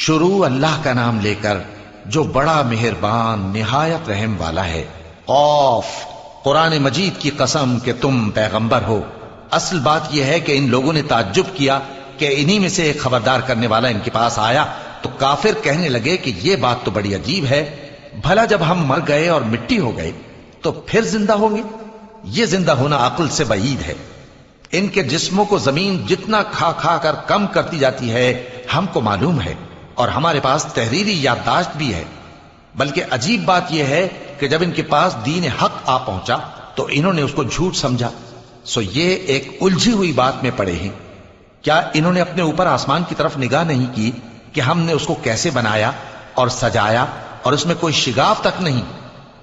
شروع اللہ کا نام لے کر جو بڑا مہربان نہایت رحم والا ہے۔ قاف، قرآن مجید کی قسم کہ تم پیغمبر ہو۔ اصل بات یہ ہے کہ ان لوگوں نے تعجب کیا کہ انہی میں سے ایک خبردار کرنے والا ان کے پاس آیا، تو کافر کہنے لگے کہ یہ بات تو بڑی عجیب ہے، بھلا جب ہم مر گئے اور مٹی ہو گئے تو پھر زندہ ہوں گے؟ یہ زندہ ہونا عقل سے بعید ہے۔ ان کے جسموں کو زمین جتنا کھا کھا کر کم کرتی جاتی ہے ہم کو معلوم ہے، اور ہمارے پاس تحریری یادداشت بھی ہے۔ بلکہ عجیب بات یہ ہے کہ جب ان کے پاس دین حق آ پہنچا تو انہوں نے اس کو جھوٹ سمجھا۔ سو یہ ایک الجھی ہوئی بات میں پڑے ہیں۔ کیا انہوں نے اپنے اوپر آسمان کی طرف نگاہ نہیں کی کہ ہم نے اس کو کیسے بنایا اور سجایا، اور اس میں کوئی شگاف تک نہیں؟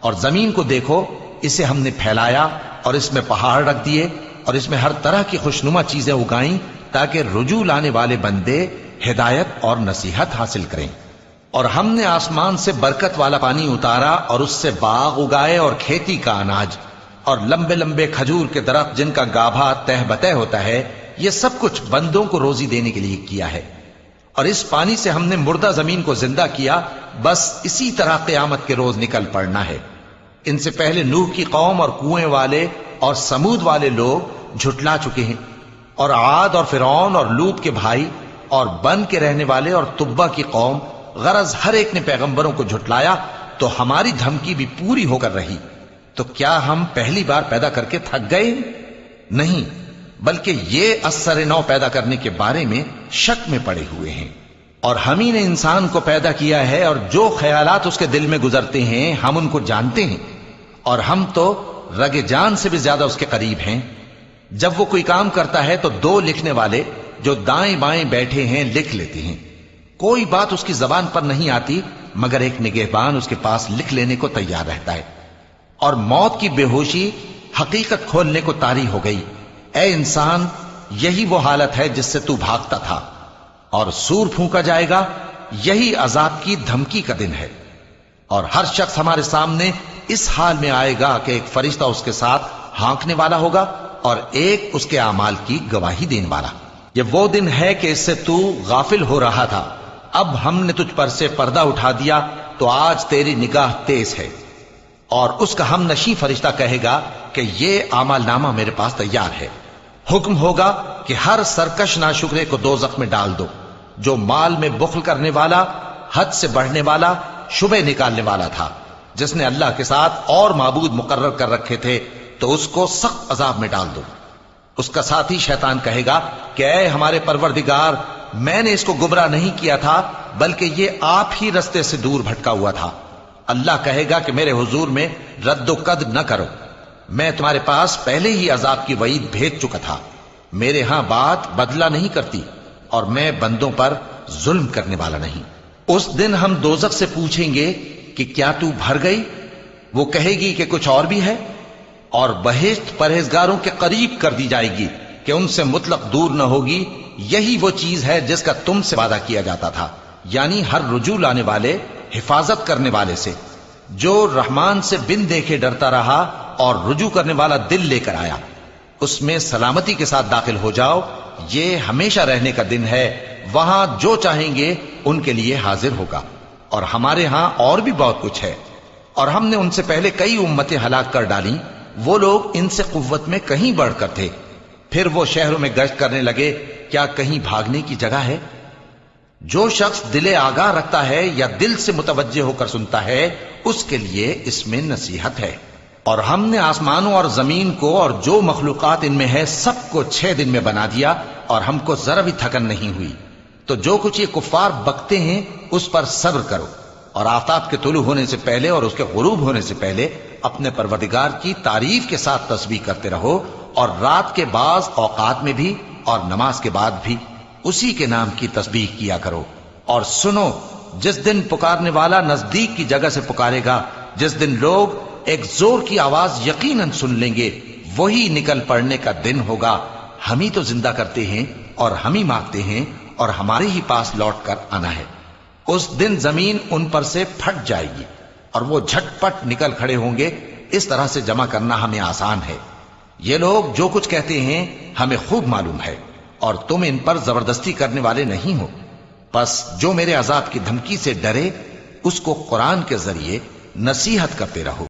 اور زمین کو دیکھو، اسے ہم نے پھیلایا اور اس میں پہاڑ رکھ دیے اور اس میں ہر طرح کی خوشنما چیزیں اگائیں تاکہ رجوع لانے والے بندے ہدایت اور نصیحت حاصل کریں۔ اور ہم نے آسمان سے برکت والا پانی اتارا اور اس سے باغ اگائے اور کھیتی کا اناج اور لمبے لمبے کھجور کے درخت جن کا گابھا تہ بتہ ہوتا ہے۔ یہ سب کچھ بندوں کو روزی دینے کے لیے کیا ہے۔ اور اس پانی سے ہم نے مردہ زمین کو زندہ کیا، بس اسی طرح قیامت کے روز نکل پڑنا ہے۔ ان سے پہلے نوح کی قوم اور کنویں والے اور سمود والے لوگ جھٹلا چکے ہیں، اور عاد اور فرعون اور لوط کے بھائی اور بن کے رہنے والے اور تبا کی قوم، غرض ہر ایک نے پیغمبروں کو جھٹلایا، تو ہماری دھمکی بھی پوری ہو کر رہی۔ تو کیا ہم پہلی بار پیدا کر کے تھک گئے؟ نہیں، بلکہ یہ اثر نو پیدا کرنے کے بارے میں شک میں پڑے ہوئے ہیں۔ اور ہم ہی نے انسان کو پیدا کیا ہے، اور جو خیالات اس کے دل میں گزرتے ہیں ہم ان کو جانتے ہیں، اور ہم تو رگ جان سے بھی زیادہ اس کے قریب ہیں۔ جب وہ کوئی کام کرتا ہے تو دو لکھنے والے جو دائیں بائیں بیٹھے ہیں لکھ لیتے ہیں۔ کوئی بات اس کی زبان پر نہیں آتی مگر ایک نگہبان اس کے پاس لکھ لینے کو تیار رہتا ہے۔ اور موت کی بے ہوشی حقیقت کھولنے کو طاری ہو گئی۔ اے انسان، یہی وہ حالت ہے جس سے تو بھاگتا تھا، اور سور پھونکا جائے گا، یہی عذاب کی دھمکی کا دن ہے۔ اور ہر شخص ہمارے سامنے اس حال میں آئے گا کہ ایک فرشتہ اس کے ساتھ ہانکنے والا ہوگا اور ایک اس کے اعمال کی گواہی دینے والا۔ یہ وہ دن ہے کہ اس سے تو غافل ہو رہا تھا، اب ہم نے تجھ پر سے پردہ اٹھا دیا تو آج تیری نگاہ تیز ہے۔ اور اس کا ہم نشیں فرشتہ کہے گا کہ یہ اعمال نامہ میرے پاس تیار ہے۔ حکم ہوگا کہ ہر سرکش ناشکرے کو دوزخ میں ڈال دو، جو مال میں بخل کرنے والا، حد سے بڑھنے والا، شبہ نکالنے والا تھا، جس نے اللہ کے ساتھ اور معبود مقرر کر رکھے تھے، تو اس کو سخت عذاب میں ڈال دو۔ اس کا ساتھی شیطان کہے گا کہ اے ہمارے پروردگار، میں نے اس کو گمراہ نہیں کیا تھا بلکہ یہ آپ ہی رستے سے دور بھٹکا ہوا تھا۔ اللہ کہے گا کہ میرے حضور میں رد و قد نہ کرو، میں تمہارے پاس پہلے ہی عذاب کی وعید بھیج چکا تھا۔ میرے ہاں بات بدلہ نہیں کرتی، اور میں بندوں پر ظلم کرنے والا نہیں۔ اس دن ہم دوزخ سے پوچھیں گے کہ کیا تو بھر گئی؟ وہ کہے گی کہ کچھ اور بھی ہے، اور بہشت پرہیزگاروں کے قریب کر دی جائے گی کہ ان سے مطلق دور نہ ہوگی۔ یہی وہ چیز ہے جس کا تم سے وعدہ کیا جاتا تھا، یعنی ہر رجوع لانے والے، حفاظت کرنے والے سے، جو رحمان سے بن دیکھے ڈرتا رہا اور رجوع کرنے والا دل لے کر آیا، اس میں سلامتی کے ساتھ داخل ہو جاؤ۔ یہ ہمیشہ رہنے کا دن ہے، وہاں جو چاہیں گے ان کے لیے حاضر ہوگا، اور ہمارے ہاں اور بھی بہت کچھ ہے۔ اور ہم نے ان سے پہلے کئی امتیں ہلاک کر ڈالیں، وہ لوگ ان سے قوت میں کہیں بڑھ کر تھے۔ پھر وہ شہروں میں گشت کرنے لگے، کیا کہیں بھاگنے کی جگہ ہے؟ جو شخص دل آگاہ رکھتا ہے یا دل سے متوجہ ہو کر سنتا ہے، اس کے لیے اس میں نصیحت ہے۔ اور ہم نے آسمانوں اور زمین کو اور جو مخلوقات ان میں ہے سب کو 6 دن میں بنا دیا، اور ہم کو ذرا بھی تھکن نہیں ہوئی۔ تو جو کچھ یہ کفار بکتے ہیں اس پر صبر کرو، اور آفتاب کے طلوع ہونے سے پہلے اور اس کے غروب ہونے سے پہلے اپنے پروردگار کی تعریف کے ساتھ تسبیح کرتے رہو، اور رات کے بعض اوقات میں بھی اور نماز کے بعد بھی اسی کے نام کی تسبیح کیا کرو۔ اور سنو، جس دن پکارنے والا نزدیک کی جگہ سے پکارے گا، جس دن لوگ ایک زور کی آواز یقیناً سن لیں گے، وہی نکل پڑنے کا دن ہوگا۔ ہم ہی تو زندہ کرتے ہیں اور ہم ہی مانگتے ہیں، اور ہمارے ہی پاس لوٹ کر آنا ہے۔ اس دن زمین ان پر سے پھٹ جائے گی اور وہ جھٹ پٹ نکل کھڑے ہوں گے۔ اس طرح سے جمع کرنا ہمیں آسان ہے۔ یہ لوگ جو کچھ کہتے ہیں ہمیں خوب معلوم ہے، اور تم ان پر زبردستی کرنے والے نہیں ہو۔ پس جو میرے عذاب کی دھمکی سے ڈرے اس کو قرآن کے ذریعے نصیحت کرتے رہو۔